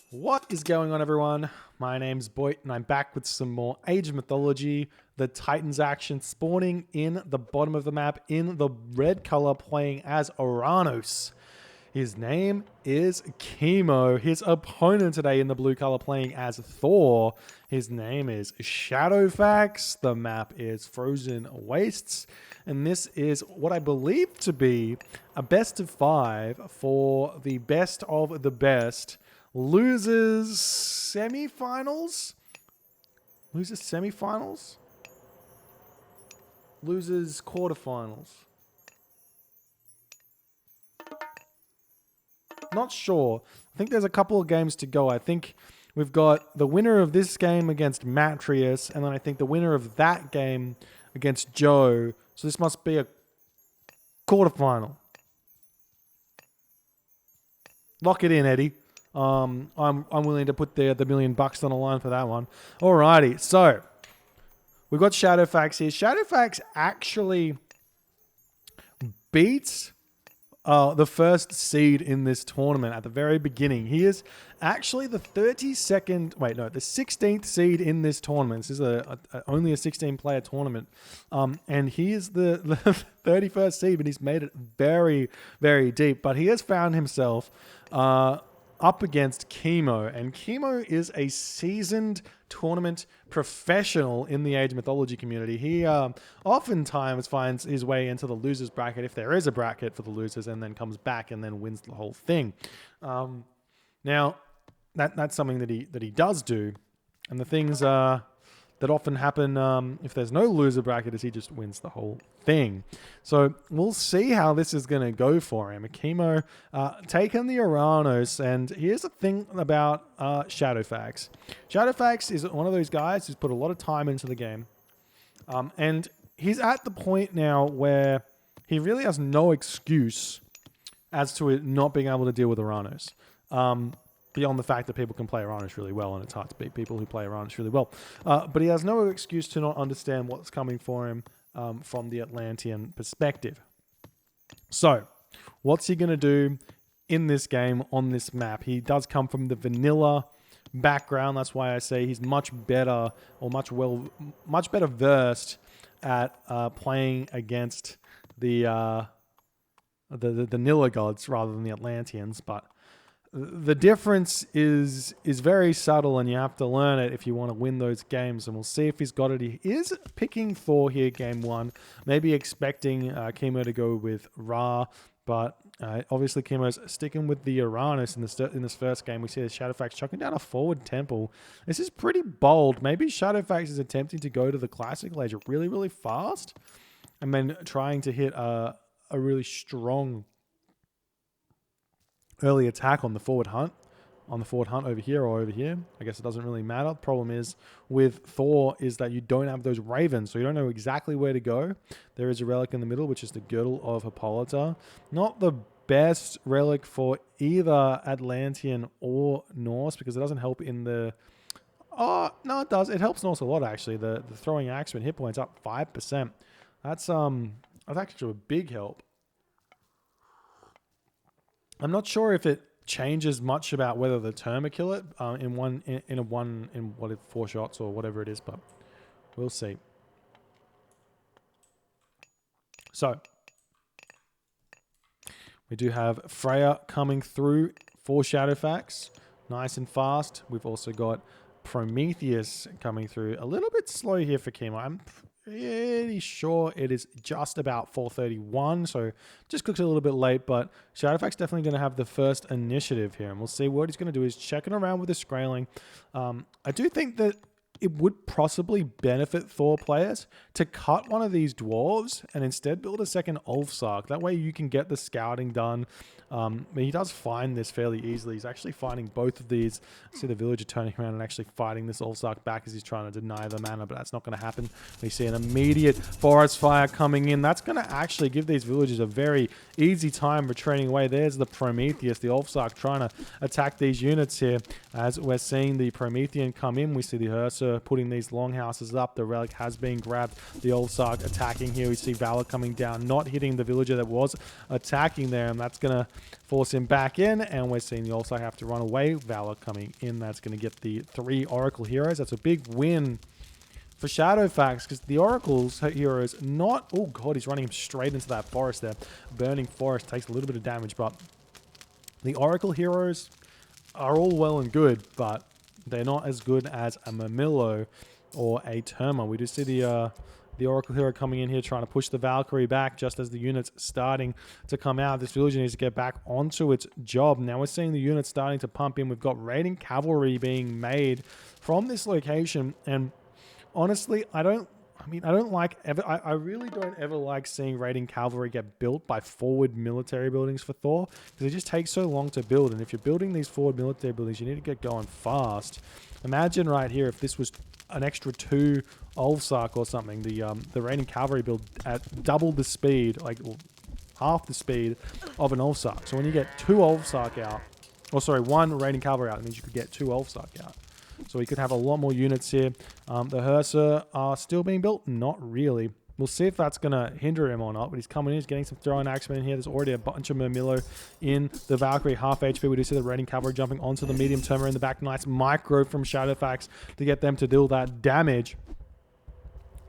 What is going on, everyone? My name's Boyt, and I'm back with some more Age of Mythology. The Titans action spawning in the bottom of the map in the red color, playing as Oranos. His name is Kimo. His opponent today in the blue color, playing as Thor. His name is Shadowfax. The map is Frozen Wastes. And this is what I believe to be a best of 5 for the best of the best. Losers semifinals? Losers semifinals? Losers quarterfinals? Not sure. I think there's a couple of games to go. I think we've got the winner of this game against Matrius, and then I think the winner of that game against Joe. So this must be a quarterfinal. Lock it in, Eddie. I'm willing to put the $1 million on the line for that one. Alrighty, so we've got Shadowfax here. Shadowfax actually beats the first seed in this tournament at the very beginning. He is actually the 16th seed in this tournament. This is only a 16-player tournament. And he is the 31st seed, but he's made it very, very deep. But he has found himself up against Kimo, and Kimo is a seasoned tournament professional in the Age of Mythology community. He oftentimes finds his way into the losers bracket, if there is a bracket for the losers, and then comes back and then wins the whole thing. Now, that's something that he does do, and the things that often happen if there's no loser bracket is he just wins the whole thing. So we'll see how this is going to go for him. Kimo taking the Oranos, and here's the thing about Shadowfax. Shadowfax is one of those guys who's put a lot of time into the game, and he's at the point now where he really has no excuse as to it not being able to deal with Oranos. Beyond the fact that people can play Oranos really well, and it's hard to beat people who play Oranos really well. But he has no excuse to not understand what's coming for him from the Atlantean perspective. So, what's he going to do in this game on this map? He does come from the vanilla background. That's why I say he's much better, or much better versed at playing against the vanilla gods rather than the Atlanteans. But the difference is very subtle, and you have to learn it if you want to win those games. And we'll see if he's got it. He is picking Thor here, game 1. Maybe expecting Kimo to go with Ra, but obviously Kimo's sticking with the Oranos in this first game. We see the Shadowfax chucking down a forward temple. This is pretty bold. Maybe Shadowfax is attempting to go to the classical age really, really fast, and then trying to hit a really strong early attack on the forward hunt. Over here or over here. I guess it doesn't really matter. The problem is with Thor is that you don't have those ravens, so you don't know exactly where to go. There is a relic in the middle, which is the girdle of Hippolyta. Not the best relic for either Atlantean or Norse, because it doesn't help in the... Oh, no, it does. It helps Norse a lot, actually. The throwing axe when hit points up 5%. That's actually a big help. I'm not sure if it changes much about whether the Terma kill it in 4 shots or whatever it is, but we'll see. So we do have Freya coming through for Shadowfax, nice and fast. We've also got Prometheus coming through, a little bit slow here for Kimo. I'm pretty sure it is just about 4:31, so just clicked a little bit late, but Shadowfax definitely going to have the first initiative here, and we'll see what he's going to do is checking around with the Skraeling. I do think that it would possibly benefit Thor players to cut one of these dwarves and instead build a second Ulfsark. That way you can get the scouting done. He does find this fairly easily. He's actually finding both of these. See the villager turning around and actually fighting this Ulfsark back as he's trying to deny the mana, but that's not going to happen. We see an immediate forest fire coming in. That's going to actually give these villagers a very easy time retreating away. There's the Prometheus, the Ulfsark, trying to attack these units here. As we're seeing the Promethean come in, we see the Ursa Hersa putting these longhouses up. The relic has been grabbed. The Ulfsark attacking here. We see Valor coming down, not hitting the villager that was attacking there, and that's going to force him back in, and we're seeing the Ulfsark have to run away. Valor coming in. That's going to get the 3 Oracle heroes. That's a big win for Shadowfax, because the Oracle's heroes not... Oh, God, he's running him straight into that forest there. Burning Forest takes a little bit of damage, but the Oracle heroes are all well and good, but they're not as good as a Murmillo or a Terma. We do see the Oracle hero coming in here trying to push the Valkyrie back just as the unit's starting to come out. This villager needs to get back onto its job. Now we're seeing the units starting to pump in. We've got raiding cavalry being made from this location, and honestly, I really don't ever like seeing raiding cavalry get built by forward military buildings for Thor, because it just takes so long to build. And if you're building these forward military buildings, you need to get going fast. Imagine right here if this was an extra 2 Ulfsark or something, the raiding cavalry build at double the speed, like half the speed of an Ulfsark. So when you get 2 Ulfsark out, or sorry, 1 raiding cavalry out, it means you could get 2 Ulfsark out. So we could have a lot more units here. The Hersa are still being built? Not really. We'll see if that's going to hinder him or not. But he's coming in. He's getting some throwing axemen in here. There's already a bunch of Murmillo in the Valkyrie. Half HP. We do see the raiding cavalry jumping onto the medium Terma in the back. Nice micro from Shadowfax to get them to deal that damage.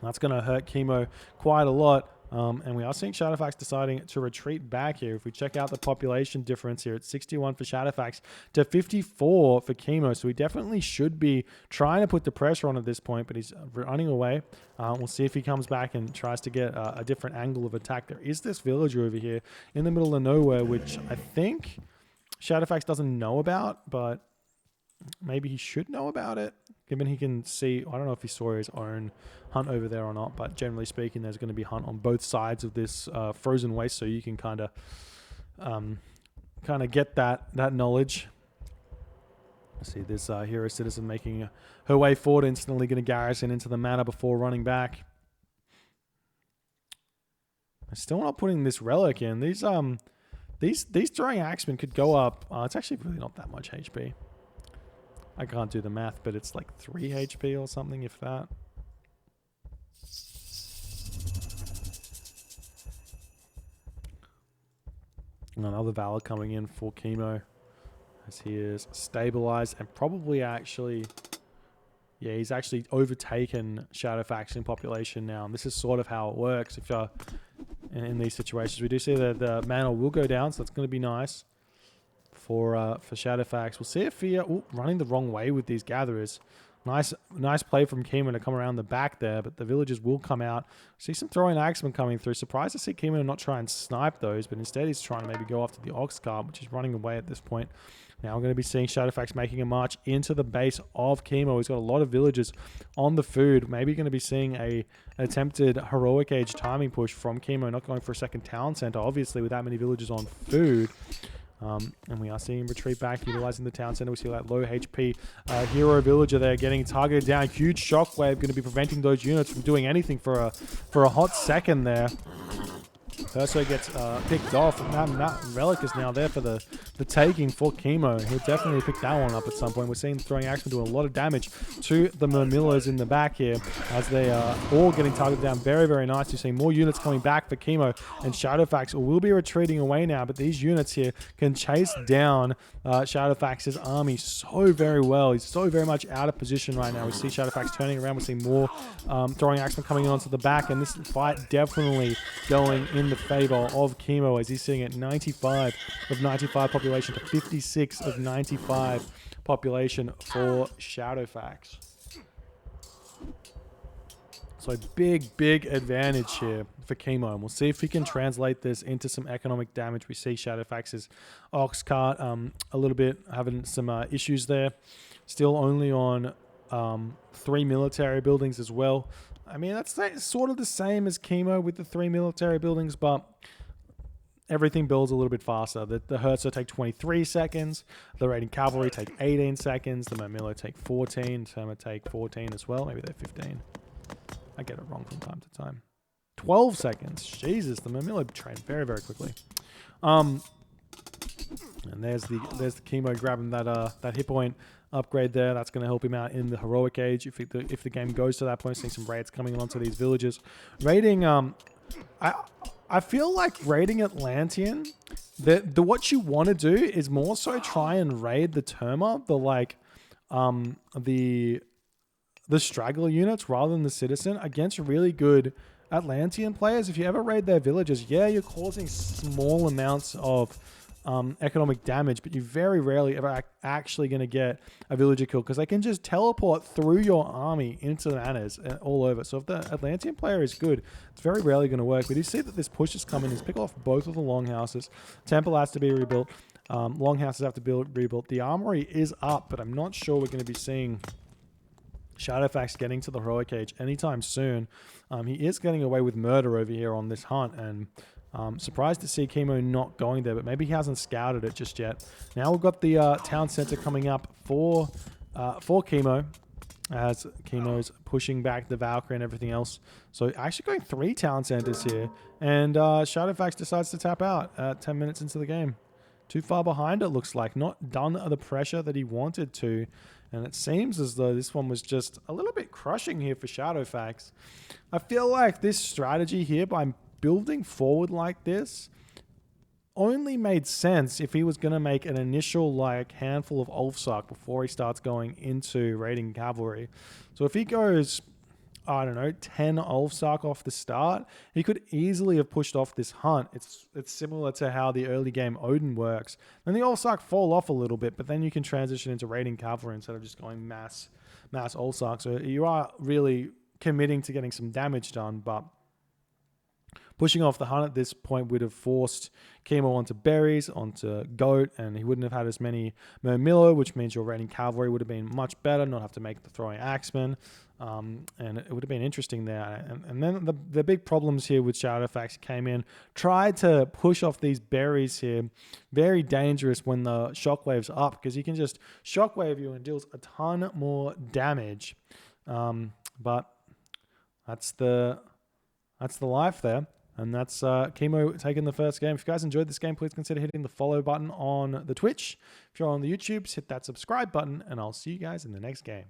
That's going to hurt Kimo quite a lot. And we are seeing Shadowfax deciding to retreat back here. If we check out the population difference here, it's 61 for Shadowfax to 54 for Kimo. So we definitely should be trying to put the pressure on at this point, but he's running away. We'll see if he comes back and tries to get a different angle of attack. There is this villager over here in the middle of nowhere, which I think Shadowfax doesn't know about, but maybe he should know about it, given he can see. I don't know if he saw his own hunt over there or not, but generally speaking, there's going to be hunt on both sides of this frozen waste, so you can kind of get that knowledge. See this hero citizen making her way forward, instantly going to garrison into the manor before running back. I'm still not putting this relic in. These throwing axemen could go up. It's actually really not that much HP. I can't do the math, but it's like 3 HP or something, if that. Another Valor coming in for Kimo, as he is stabilized and probably actually... Yeah, he's actually overtaken Shadowfax in population now. And this is sort of how it works if you're in these situations. We do see that the mana will go down, so that's going to be nice for Shadowfax. We'll see if he... running the wrong way with these gatherers. Nice play from Kimo to come around the back there, but the villagers will come out. See some throwing axemen coming through. Surprised to see Kimo not try and snipe those, but instead he's trying to maybe go after the Ox cart, which is running away at this point. Now we're going to be seeing Shadowfax making a march into the base of Kimo. He's got a lot of villagers on the food. Maybe going to be seeing an attempted heroic age timing push from Kimo, not going for a second town center, obviously, with that many villagers on food. And we are seeing him retreat back, utilizing the town center. We see that low HP hero villager there getting targeted down. Huge shockwave going to be preventing those units from doing anything for a hot second there. Hersa gets picked off, and that relic is now there for the taking for Kimo. He'll definitely pick that one up at some point. We're seeing the throwing axemen doing a lot of damage to the Murmillos in the back here, as they are all getting targeted down very, very nice. You're seeing more units coming back for Kimo, and Shadowfax will be retreating away now, but these units here can chase down Shadowfax's army so very well. He's so very much out of position right now. We see Shadowfax turning around. We're seeing more throwing axemen coming onto the back, and this fight definitely going in the favor of Kimo, as he's sitting at 95 of 95 population to 56 of 95 population for Shadowfax. So big advantage here for Kimo, and we'll see if we can translate this into some economic damage. We see Shadowfax's Ox cart a little bit having some issues there. Still only on 3 military buildings as well. I mean, that's sort of the same as Kimo with the 3 military buildings, but everything builds a little bit faster. The Hersa take 23 seconds. The raiding cavalry take 18 seconds. The Murmillo take 14. Terma take 14 as well. Maybe they're 15. I get it wrong from time to time. 12 seconds. Jesus, the Murmillo train very, very quickly. And there's the Kimo grabbing that hit point upgrade there. That's going to help him out in the heroic age if the game goes to that point. Seeing some raids coming onto these villages, raiding. I feel like raiding Atlantean. The what you want to do is more so try and raid the Terma, the straggler units rather than the citizen against really good Atlantean players. If you ever raid their villages, yeah, you're causing small amounts of economic damage, but you're very rarely ever actually going to get a villager kill because they can just teleport through your army into the manors all over. So if the Atlantean player is good, it's very rarely going to work. We do see that this push is coming. He's picked off both of the longhouses. Temple has to be rebuilt. Longhouses have to be rebuilt. The armory is up, but I'm not sure we're going to be seeing Shadowfax getting to the heroic age anytime soon. He is getting away with murder over here on this hunt, and surprised to see Kimo not going there, but maybe he hasn't scouted it just yet. Now we've got the town center coming up for Kimo, as Kimo's pushing back the Valkyrie and everything else. So actually going 3 town centers here, and Shadowfax decides to tap out at 10 minutes into the game. Too far behind, it looks like. Not done the pressure that he wanted to. And it seems as though this one was just a little bit crushing here for Shadowfax. I feel like this strategy here, by building forward like this, only made sense if he was going to make an initial handful of Ulfsark before he starts going into raiding cavalry. So if he goes, I don't know, 10 Ulfsark off the start, he could easily have pushed off this hunt. It's similar to how the early game Odin works. Then the Ulfsark fall off a little bit, but then you can transition into raiding cavalry instead of just going mass Ulfsark. So you are really committing to getting some damage done, but pushing off the hunt at this point would have forced Kimo onto berries, onto goat, and he wouldn't have had as many Murmillo, which means your raiding cavalry would have been much better, not have to make the throwing axemen, and it would have been interesting there. And then the big problems here with Shadowfax came in, tried to push off these berries here. Very dangerous when the shockwave's up, because he can just shockwave you and deals a ton more damage. But that's the life there. And that's Kimo taking the first game. If you guys enjoyed this game, please consider hitting the follow button on the Twitch. If you're on the YouTubes, hit that subscribe button, and I'll see you guys in the next game.